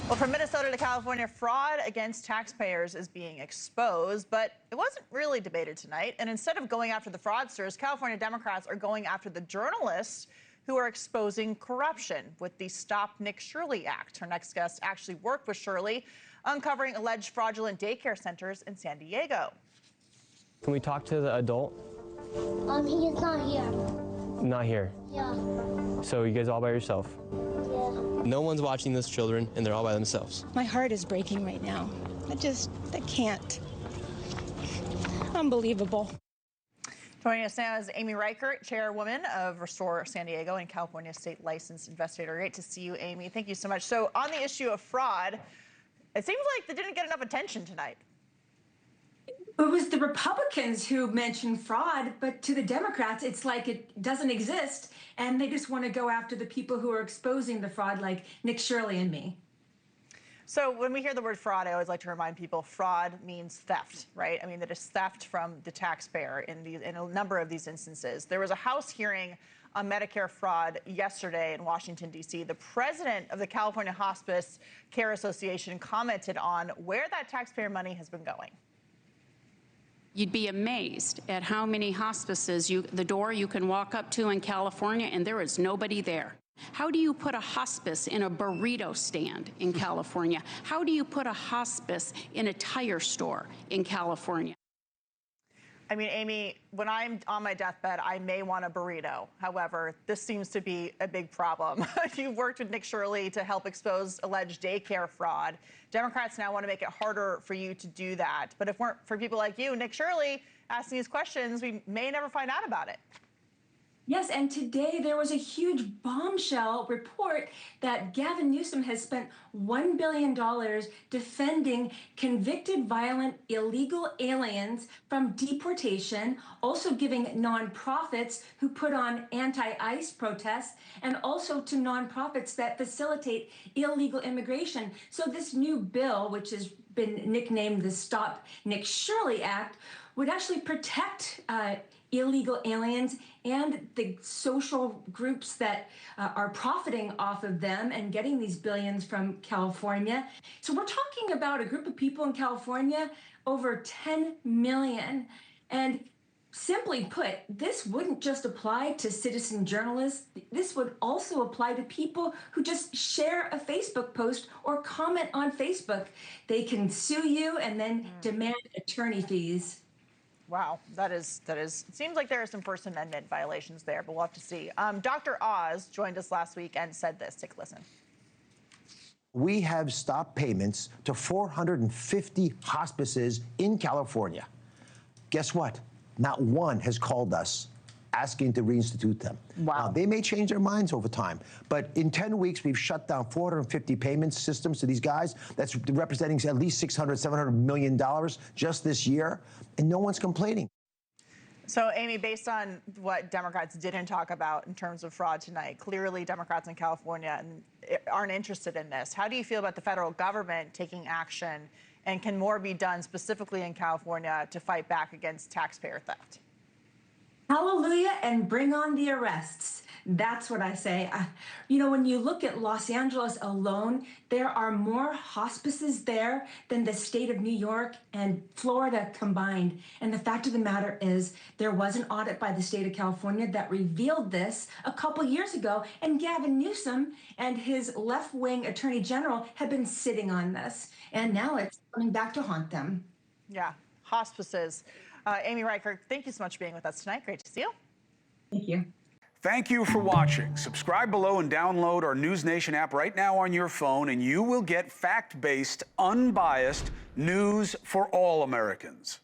Well, from Minnesota to California, fraud against taxpayers is being exposed, but it wasn't really debated tonight. And instead of going after the fraudsters, California Democrats are going after the journalists who are exposing corruption with the Stop Nick Shirley Act. Her next guest actually worked with Shirley, uncovering alleged fraudulent daycare centers in San Diego. Can we talk to the adult? He is not here. Not here. Yeah. So you guys all by yourself? Yeah. No one's watching those children, and they're all by themselves. My heart is breaking right now. I can't. Unbelievable. Joining us now is Amy Reichert, chairwoman of Restore San Diego and California State Licensed Investigator. Great to see you, Amy. Thank you so much. So on the issue of fraud, it seems like they didn't get enough attention tonight. It was the Republicans who mentioned fraud, but to the Democrats, it's like it doesn't exist, and they just want to go after the people who are exposing the fraud, like Nick Shirley and me. So when we hear the word fraud, I always like to remind people fraud means theft, right? I mean, that is theft from the taxpayer in a number of these instances. There was a House hearing on Medicare fraud yesterday in Washington, D.C. The president of the California Hospice Care Association commented on where that taxpayer money has been going. You'd be amazed at how many hospices the door you can walk up to in California and there is nobody there. How do you put a hospice in a burrito stand in California? How do you put a hospice in a tire store in California? I mean, Amy, when I'm on my deathbed, I may want a burrito. However, this seems to be a big problem. You've worked with Nick Shirley to help expose alleged daycare fraud. Democrats now want to make it harder for you to do that. But if it weren't for people like you, Nick Shirley, asking these questions, we may never find out about it. Yes, and today there was a huge bombshell report that Gavin Newsom has spent $1 billion defending convicted violent illegal aliens from deportation, also giving nonprofits who put on anti-ICE protests, and also to nonprofits that facilitate illegal immigration. So this new bill, which has been nicknamed the Stop Nick Shirley Act, would actually protect illegal aliens and the social groups that are profiting off of them and getting these billions from California. So we're talking about a group of people in California, over 10 million. And simply put, this wouldn't just apply to citizen journalists. This would also apply to people who just share a Facebook post or comment on Facebook. They can sue you and then demand attorney fees. Wow, that is, it seems like there are some First Amendment violations there, but we'll have to see. Dr. Oz joined us last week and said this. Take a listen. We have stopped payments to 450 hospices in California. Guess what? Not one has called us asking to reinstitute them. Wow. They may change their minds over time, but in 10 weeks, we've shut down 450 payment systems to these guys. That's representing at least $600–700 million just this year, and no one's complaining. So, Amy, based on what Democrats didn't talk about in terms of fraud tonight, clearly Democrats in California aren't interested in this. How do you feel about the federal government taking action, and can more be done specifically in California to fight back against taxpayer theft? Hallelujah, and bring on the arrests. That's what I say. You know, when you look at Los Angeles alone, there are more hospices there than the state of New York and Florida combined. And the fact of the matter is, there was an audit by the state of California that revealed this a couple years ago, and Gavin Newsom and his left-wing attorney general have been sitting on this. And now it's coming back to haunt them. Yeah, hospices. Amy Reichert, thank you so much for being with us tonight. Great to see you. Thank you. Thank you for watching. Subscribe below and download our NewsNation app right now on your phone, and you will get fact-based, unbiased news for all Americans.